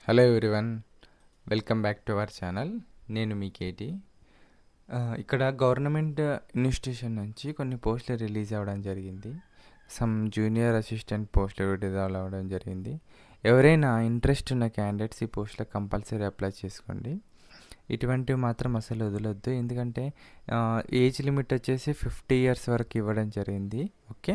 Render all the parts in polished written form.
Hello everyone, welcome back to our channel. నేను మీ KT. ఇక్కడ government institution నుంచి కొన్ని పోస్టులు రిలీజ్ అవ్వడం జరిగింది. సమ్ జూనియర్ అసిస్టెంట్ పోస్టులు రిలీజ్ అవ్వడం జరిగింది. ఎవరైనా ఇంట్రెస్ట్ ఉన్న క్యాండిడేట్స్ ఈ పోస్టులకు కంపల్సరీ అప్లై చేసుకోండి. ఇటువంటివి మాత్రం అసలు వదలొద్దు, ఎందుకంటే ఏజ్ లిమిట్ వచ్చేసి 50 years వరకు ఇవ్వడం జరిగింది. ఓకే,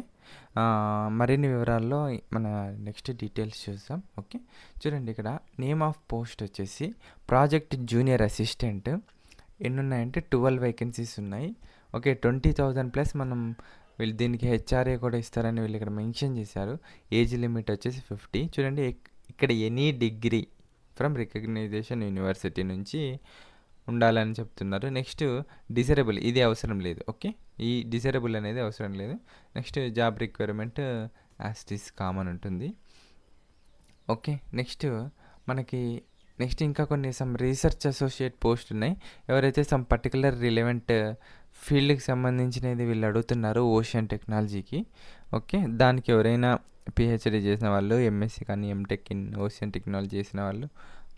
మరిన్ని వివరాల్లో మన నెక్స్ట్ డీటెయిల్స్ చూద్దాం. ఓకే, చూడండి, ఇక్కడ నేమ్ ఆఫ్ పోస్ట్ వచ్చేసి ప్రాజెక్ట్ జూనియర్ అసిస్టెంట్. ఎన్ని ఉన్నాయంటే 12 వేకెన్సీస్ ఉన్నాయి. ఓకే, 20,000 ప్లస్ మనం వీళ్ళు దీనికి హెచ్ఆర్ఏ కూడా ఇస్తారని వీళ్ళు ఇక్కడ మెన్షన్ చేశారు. ఏజ్ లిమిట్ వచ్చేసి 50. చూడండి, ఇక్కడ any degree from recognition university నుంచి ఉండాలని చెప్తున్నారు. నెక్స్ట్ డిజరబుల్, ఇది అవసరం లేదు. ఓకే, ఈ డిజరబుల్ అనేది అవసరం లేదు. నెక్స్ట్ జాబ్ రిక్వైర్మెంట్ యాస్టిస్ కామన్ ఉంటుంది. ఓకే, నెక్స్ట్ ఇంకా కొన్ని సమ్ రీసెర్చ్ అసోసియేట్ పోస్ట్ ఉన్నాయి. ఎవరైతే సమ్ పర్టికులర్ రిలవెంట్ ఫీల్డ్కి సంబంధించినది వీళ్ళు అడుగుతున్నారు ఓషన్ టెక్నాలజీకి. ఓకే, దానికి ఎవరైనా పిహెచ్డి చేసిన వాళ్ళు, ఎంఎస్సి కానీ ఎంటెక్ ఇన్ ఓషన్ టెక్నాలజీ చేసిన వాళ్ళు,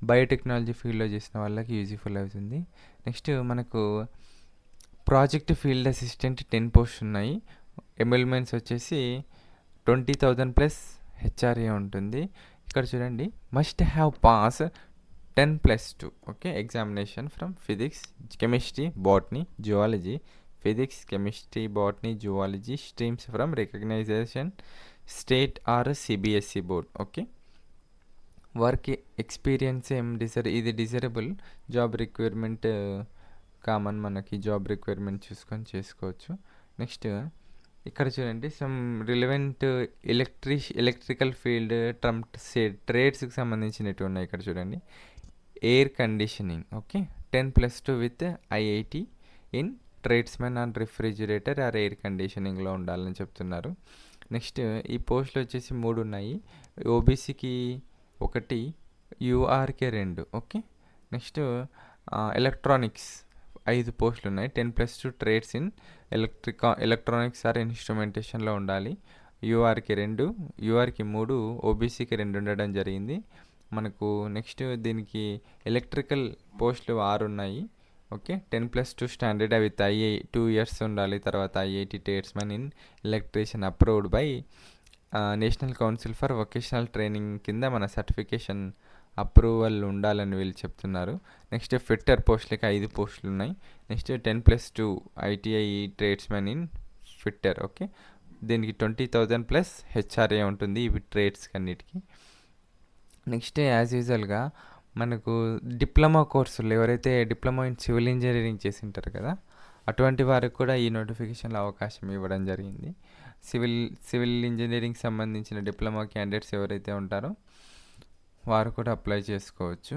బయోటెక్నాలజీ ఫీల్డ్లో చేసిన వాళ్ళకి యూజ్ఫుల్ అవుతుంది. నెక్స్ట్ మనకు ప్రాజెక్ట్ ఫీల్డ్ అసిస్టెంట్ 10 పోస్ట్ ఉన్నాయి. ఎమ్మెల్మెంట్స్ వచ్చేసి 20,000 ప్లస్ హెచ్ఆర్ఏ ఉంటుంది. ఇక్కడ చూడండి, must have pass 10+2 okay examination from physics, chemistry, botany, zoology, physics, chemistry, botany, zoology streams from recognisation state or CBSE board. Okay, work experience ఇది desirable. Job requirement common, మనకి job requirement చూసుకొని చేసుకోవచ్చు. Next ఇక్కడ చూడండి, some relevant electrical field ట్రేడ్స్కి సంబంధించినవి ఉన్నాయి. ఇక్కడ చూడండి, air conditioning. Okay, 10+2 with IIT in tradesmen and refrigerator or air కండిషనింగ్లో ఉండాలని చెప్తున్నారు. నెక్స్ట్ ఈ పోస్టులు వచ్చేసి 3 ఉన్నాయి. ఓబీసీకి 1, యూఆర్కే 2. ఓకే, నెక్స్ట్ ఎలక్ట్రానిక్స్ 5 పోస్టులు ఉన్నాయి. 10+2 ట్రేడ్స్ ఇన్ ఎలక్ట్రానిక్స్ ఆర్ ఇన్స్ట్రుమెంటేషన్లో ఉండాలి. యూఆర్కి 2, యూఆర్కి 3, ఓబీసీకి 2 ఉండడం జరిగింది మనకు. నెక్స్ట్ దీనికి ఎలక్ట్రికల్ పోస్టులు 6 ఉన్నాయి. ఓకే, 10+2 స్టాండర్డ్ విత్ 2 years ఉండాలి. తర్వాత IIT tradesmen in electrician approved by national council for vocational training కింద మన సర్టిఫికేషన్ అప్రూవల్ ఉండాలని వీళ్ళు చెప్తున్నారు. నెక్స్ట్ ఫిట్టర్ పోస్టులకి 5 పోస్టులు ఉన్నాయి. Next 10+2 ITI tradesmen in fitter. Okay, దీనికి 20,000 ప్లస్ హెచ్ఆర్ఏ ఉంటుంది ఇవి ట్రేడ్స్కి అన్నిటికీ. నెక్స్ట్ యాజ్ యూజువల్గా మనకు డిప్లొమా కోర్సులు, ఎవరైతే డిప్లొమా ఇన్ సివిల్ ఇంజనీరింగ్ చేసి ఉంటారు కదా, అటువంటి వారికి కూడా ఈ నోటిఫికేషన్లో అవకాశం ఇవ్వడం జరిగింది. సివిల్ ఇంజనీరింగ్ సంబంధించిన డిప్లొమా క్యాండిడేట్స్ ఎవరైతే ఉంటారో వారు కూడా అప్లై చేసుకోవచ్చు.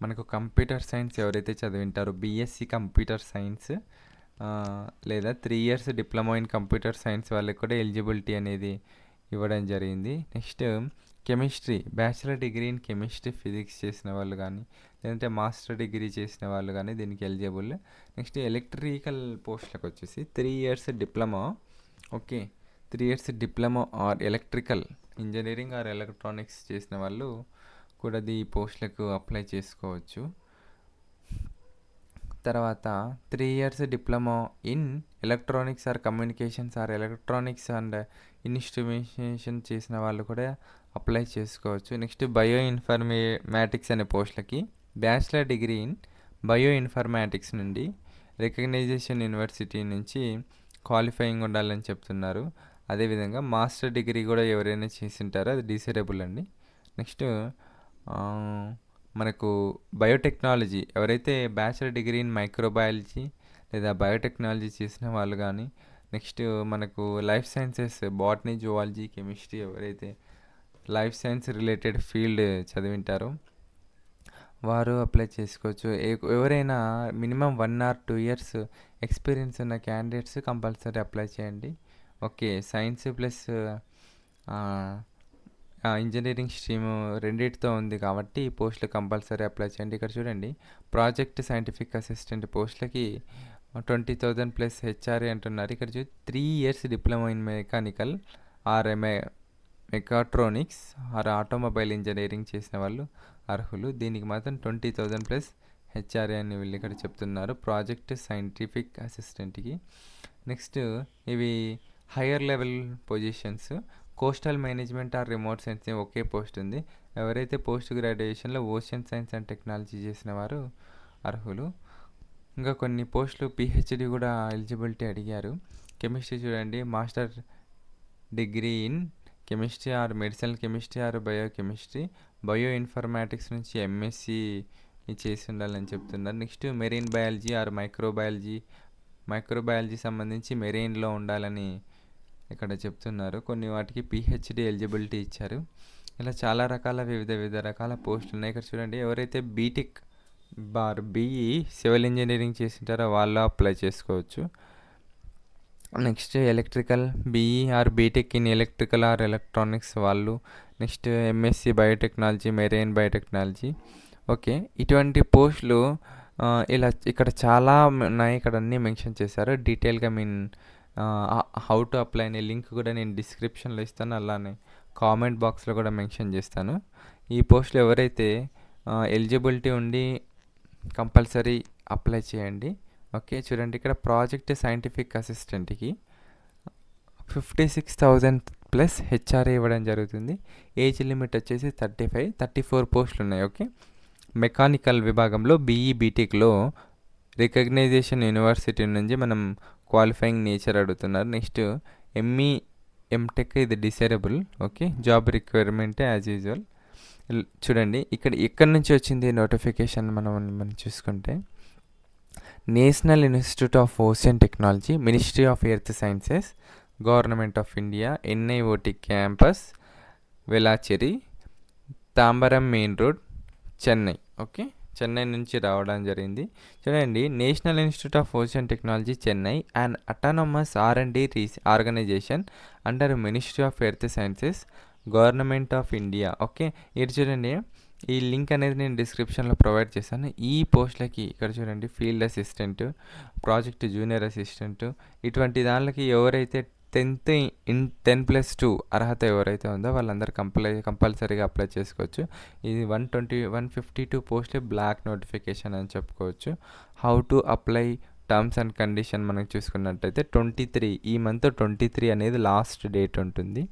మనకు కంప్యూటర్ సైన్స్ ఎవరైతే చదివింటారో బీఎస్సీ కంప్యూటర్ సైన్స్ లేదా 3 years diploma in computer science వాళ్ళకి కూడా ఎలిజిబిలిటీ అనేది ఇవ్వడం జరిగింది. Next chemistry, bachelor degree in chemistry physics చేసిన వాళ్ళు కానీ, లేదంటే మాస్టర్ డిగ్రీ చేసిన వాళ్ళు కానీ దీనికి ఎలిజిబుల్. నెక్స్ట్ ఎలక్ట్రికల్ పోస్టులకు వచ్చేసి 3 years diploma. Okay, 3 years diploma or electrical engineering or electronics చేసిన వాళ్ళు కూడా ఈ పోస్టులకు అప్లై చేసుకోవచ్చు. తర్వాత 3 years diploma in electronics or communications or electronics and instrumentation చేసిన వాళ్ళు కూడా అప్లై చేసుకోవచ్చు. నెక్స్ట్ బయో ఇన్ఫర్మేటిక్స్ అనే పోస్టులకి bachelor degree in bio informatics నుండి రికగ్నైజేషన్ యూనివర్సిటీ నుంచి క్వాలిఫైయింగ్ ఉండాలని చెప్తున్నారు. అదేవిధంగా మాస్టర్ డిగ్రీ కూడా ఎవరైనా చేసి ఉంటారో అది డిసైరబుల్ అండి. నెక్స్ట్ మనకు బయోటెక్నాలజీ, ఎవరైతే బ్యాచిలర్ డిగ్రీ ఇన్ మైక్రోబయాలజీ లేదా బయోటెక్నాలజీ చేసిన వాళ్ళు కానీ, నెక్స్ట్ మనకు life sciences botany, zoology, chemistry ఎవరైతే లైఫ్ సైన్స్ రిలేటెడ్ ఫీల్డ్ చదివింటారో వారు అప్లై చేసుకోవచ్చు. ఎవరైనా మినిమం 1 or 2 years ఎక్స్పీరియన్స్ ఉన్న క్యాండిడేట్స్ కంపల్సరీ అప్లై చేయండి. Okay, science plus engineering stream రెండింటితో ఉంది కాబట్టి ఈ పోస్టులు కంపల్సరీ అప్లై చేయండి. ఇక్కడ చూడండి, ప్రాజెక్ట్ సైంటిఫిక్ అసిస్టెంట్ పోస్టులకి 20,000 ప్లస్ హెచ్ఆర్ఏ అంటున్నారు. ఇక్కడ 3 years diploma in mechanical or mechatronics or automobile engineering చేసిన వాళ్ళు అర్హులు. దీనికి మాత్రం 20,000 ప్లస్ హెచ్ఆర్ఏ అని వీళ్ళు ఇక్కడ చెప్తున్నారు ప్రాజెక్ట్ సైంటిఫిక్ అసిస్టెంట్కి. నెక్స్ట్ ఇవి higher level positions. Coastal management or remote sensing ఒకే పోస్ట్ ఉంది. ఎవరైతే పోస్ట్ గ్రాడ్యుయేషన్లో ఓషన్ సైన్స్ అండ్ టెక్నాలజీ చేసిన వారు అర్హులు. ఇంకా కొన్ని పోస్టులు పిహెచ్డి కూడా ఎలిజిబిలిటీ అడిగారు. కెమిస్ట్రీ చూడండి, master degree in chemistry or medicinal chemistry or biochemistry, bioinformatics నుంచి ఎంఎస్సి చేసి ఉండాలని చెప్తున్నారు. Next marine biology or microbiology సంబంధించి మెరీన్లో ఉండాలని ఇక్కడ చెప్తున్నారు. కొన్ని వాటికి పిహెచ్డి ఎలిజిబిలిటీ ఇచ్చారు. ఇలా చాలా రకాల వివిధ రకాల పోస్టులు ఉన్నాయి. ఇక్కడ చూడండి, ఎవరైతే బీటెక్ బీఈ సివిల్ ఇంజనీరింగ్ చేసింటారో వాళ్ళు అప్లై చేసుకోవచ్చు. Next electrical BE or BTech in electrical or electronics వాళ్ళు. Next MSc biotechnology, marine biotechnology. Okay, ఇటువంటి పోస్టులు ఇలా ఇక్కడ చాలా ఉన్నాయి. ఇక్కడ అన్నీ మెన్షన్ చేశారు డీటెయిల్గా. హౌ టు అప్లై అనే లింక్ కూడా నేను డిస్క్రిప్షన్లో ఇస్తాను, అలానే కామెంట్ బాక్స్లో కూడా మెన్షన్ చేస్తాను. ఈ పోస్టులు ఎవరైతే ఎలిజిబిలిటీ ఉండి కంపల్సరీ అప్లై చేయండి. ఓకే, చూడండి ఇక్కడ ప్రాజెక్ట్ సైంటిఫిక్ అసిస్టెంట్కి 56,000 ప్లస్ హెచ్ఆర్ఏ ఇవ్వడం జరుగుతుంది. ఏజ్ లిమిట్ వచ్చేసి 34 పోస్టులు ఉన్నాయి. ఓకే, మెకానికల్ విభాగంలో బీఈ బీటెక్లో రికగ్నైజేషన్ యూనివర్సిటీ నుంచి మనం క్వాలిఫైయింగ్ నేచర్ అడుగుతున్నారు. నెక్స్ట్ ఎంఈ ఎంటెక్ ఇది desirable. Okay, job requirement as usual. చూడండి ఇక్కడ ఎక్కడి నుంచి వచ్చింది నోటిఫికేషన్ మనం చూసుకుంటే, National institute of ocean Technology, Ministry of earth sciences, government of India, NIOT campus, Velachery, Tambaram main road, Chennai. Okay, Chennai నుంచి రావడం జరిగింది. చూడండి, national institute of ocean technology Chennai and autonomous R&D organisation under ministry of earth sciences, government of India. Okay, ఇది చూడండి, ఈ link అనేది నేను డిస్క్రిప్షన్లో ప్రొవైడ్ చేశాను. ఈ పోస్టులకి ఇక్కడ చూడండి, field assistant, project junior assistant, ఇటువంటి దానికి ఎవరైతే 10+2 అర్హత ఎవరైతే ఉందో వాళ్ళందరూ కంపల్సరీగా అప్లై చేసుకోవచ్చు. ఇది 152 పోస్టులే బ్లాక్ నోటిఫికేషన్ అని చెప్పుకోవచ్చు. How to apply terms and condition మనం చూసుకున్నట్టయితే 23 ఈ మంత్ 23 అనేది లాస్ట్ డేట్ ఉంటుంది.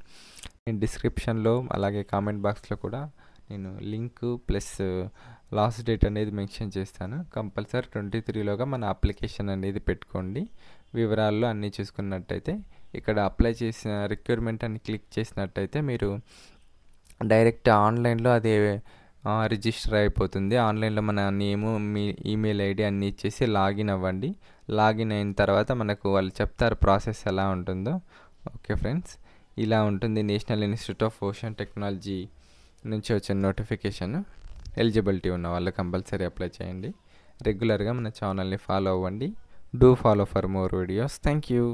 నేను డిస్క్రిప్షన్లో అలాగే కామెంట్ బాక్స్లో కూడా నేను లింక్ ప్లస్ లాస్ట్ డేట్ అనేది మెన్షన్ చేస్తాను. కంపల్సరీ 23లోగా మన అప్లికేషన్ అనేది పెట్టుకోండి. వివరాల్లో అన్నీ చూసుకున్నట్టయితే ఇక్కడ అప్లై చేసిన రిక్వైర్మెంట్ అని క్లిక్ చేసినట్టయితే మీరు డైరెక్ట్ ఆన్లైన్లో అది రిజిస్టర్ అయిపోతుంది. ఆన్లైన్లో మన నేము, మీ ఈమెయిల్ ఐడి అన్నీ ఇచ్చేసి లాగిన్ అవ్వండి. లాగిన్ అయిన తర్వాత మనకు వాళ్ళు చెప్తారు ప్రాసెస్ ఎలా ఉంటుందో. ఓకే ఫ్రెండ్స్, ఇలా ఉంటుంది national institute of ocean technology నుంచి వచ్చిన నోటిఫికేషన్. ఎలిజిబిలిటీ ఉన్న వాళ్ళు కంపల్సరీ అప్లై చేయండి. రెగ్యులర్గా మన ఛానల్ని ఫాలో అవ్వండి. Do follow for more videos. Thank you.